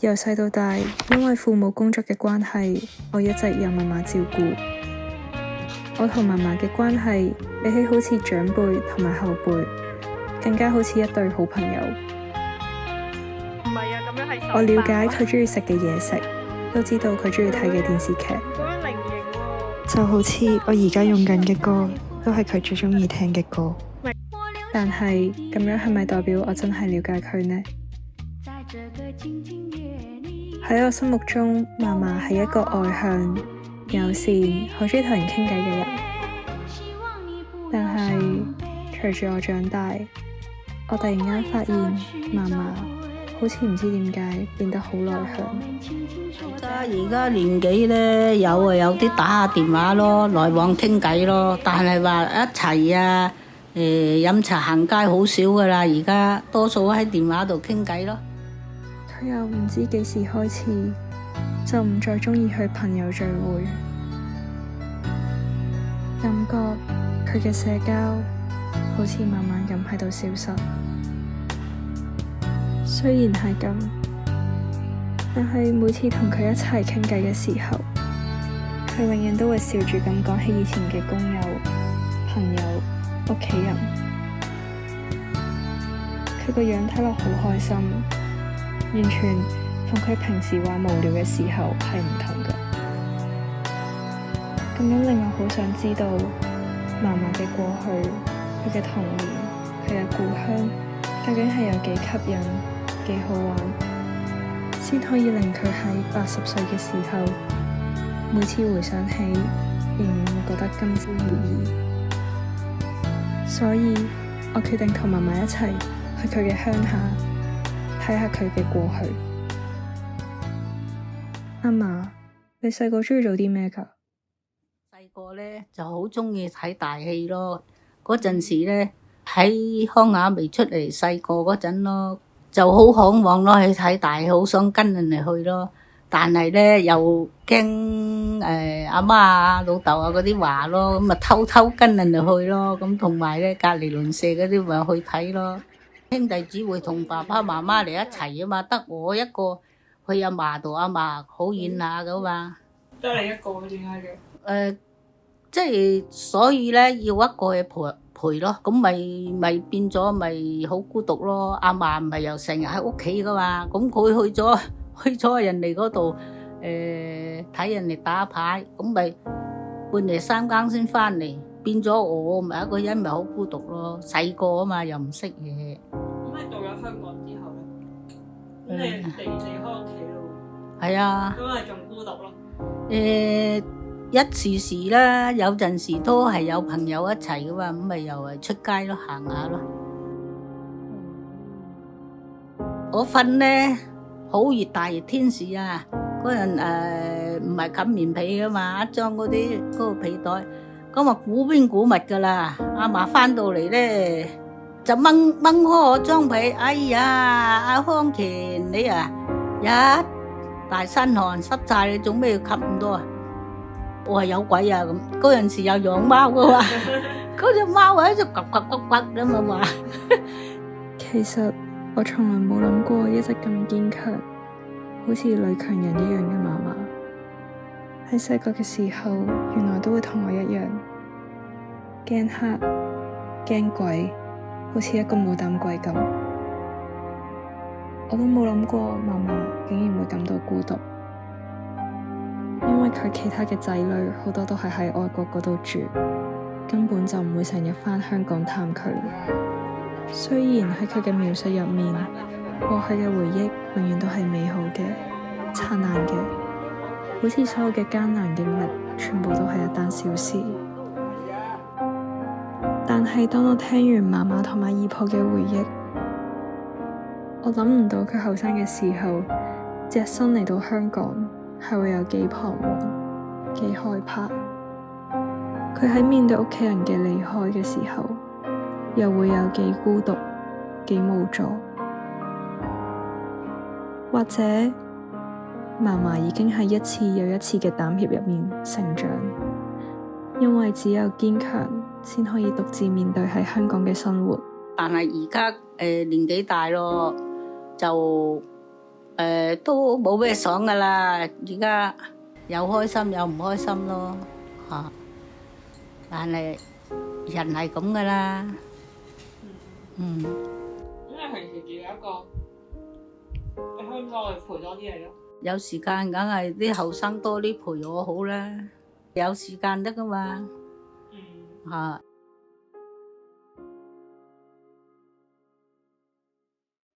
由細到大，因為父母工作嘅關係，我一直由媽媽照顧。我同媽媽嘅關係比起好似長輩同埋後輩，更加好似一對好朋友。唔係啊，咁樣係我了解佢鍾意食嘅嘢食，都知道佢鍾意睇嘅電視劇。咁樣零型喎。就好似我而家用緊嘅歌，都係佢最鍾意聽嘅歌。但係咁樣係咪代表我真係了解佢呢？喺我心目中，嫲嫲係一個外向、友善、好鍾意同人傾偈嘅人。但係隨住我長大，我突然間發現嫲嫲好似唔知點解變得好內向。而家年紀咧有啲打下電話咯，來往傾偈咯，但係話一齊啊飲茶行街好少噶啦，而家多數喺電話度傾偈咯。佢又唔知幾時開始就唔再鍾意去朋友聚會，感覺佢嘅社交好似慢慢咁喺度消失。雖然係咁，但係每次同佢一齊傾偈嘅時候，佢永遠都會笑住咁講起以前嘅工友、朋友、屋企人。佢個樣睇落好開心，完全同佢平時話無聊嘅時候係唔同嘅。咁樣令我好想知道嫲嫲嘅過去、佢嘅童年、佢嘅故鄉究竟係有幾吸引、幾好玩，先可以令佢喺80歲嘅時候，每次回想起仍然會覺得甘之如飴。所以我決定同嫲嫲一齊去佢嘅鄉下睇下佢嘅過去。阿嫲，你細個鍾意做啲咩㗎？細個咧就好鍾意睇大戲咯。嗰陣時咧喺鄉下未出嚟，細個嗰陣咯，就好向往咯去睇大戲，好想跟人哋去咯。但係咧又驚阿媽啊、老豆啊嗰啲話咯，咁咪偷偷跟人哋去咯。咁同埋咧隔離鄰舍嗰啲咪去睇咯。兄弟姊妹同爸爸媽媽嚟一齊啊嘛，得我一個去阿嫲度，阿嫲好遠下噶嘛。得你一個點解嘅？即係所以咧要一個去陪咯，咁咪變咗咪好孤獨咯。阿嫲唔係又成日喺屋企噶嘛，咁佢去咗人哋嗰度睇人哋打牌，咁咪半夜三更先翻嚟，變咗我咪一個人咪好孤獨咯。細個啊嘛又唔識嘢。咁你到咗香港之後咧，咁你離開屋企咯？係啊。咁咪仲孤獨咯？一時時啦，有陣時都係有朋友一齊噶嘛，咁咪又係出街咯，行下咯。我瞓咧好熱大熱天時啊，嗰陣唔係冚棉被噶嘛，一張嗰個被袋，咁啊估邊估物噶啦。阿嫲翻到嚟咧就掹開我張被，哎呀，阿康乾你啊一大身汗濕晒，你做咩要冚咁多啊？我話有鬼啊！咁嗰陣時有養貓噶嘛，嗰隻貓喺度呱呱呱呱咁啊嘛。其實我從來冇諗過一直咁堅強，好似女強人一樣嘅嫲嫲。喺細個嘅時候，原來都會同我一樣，驚黑、驚鬼，好似一個冇膽鬼咁。我都冇諗過嫲嫲竟然會感到孤獨。因為佢其他嘅仔女好多都係喺外國嗰度住，根本就唔會成日返香港探佢。雖然喺佢嘅描述入面，過去嘅回憶永遠都係美好嘅、燦爛嘅，好似所有嘅艱難經歷全部都係一單小事。但係當我聽完嫲嫲同埋姨婆嘅回憶，我諗唔到佢後生嘅時候，隻身嚟到香港，係會有幾彷徨、幾害怕。佢喺面對屋企人嘅離開嘅時候，又會有幾孤獨、幾無助。或者嫲嫲已經喺一次又一次嘅膽怯入面成長，因為只有堅強先可以獨自面對喺香港嘅生活。但係而家年紀大咯，就都冇咩爽噶啦，而家有開心有唔開心咯，嚇。但係人係咁噶啦，嗯。咁你平時住一個，你可唔可以陪多啲你咯？有時間梗係啲後生多啲陪我好啦，有時間得噶嘛，嚇。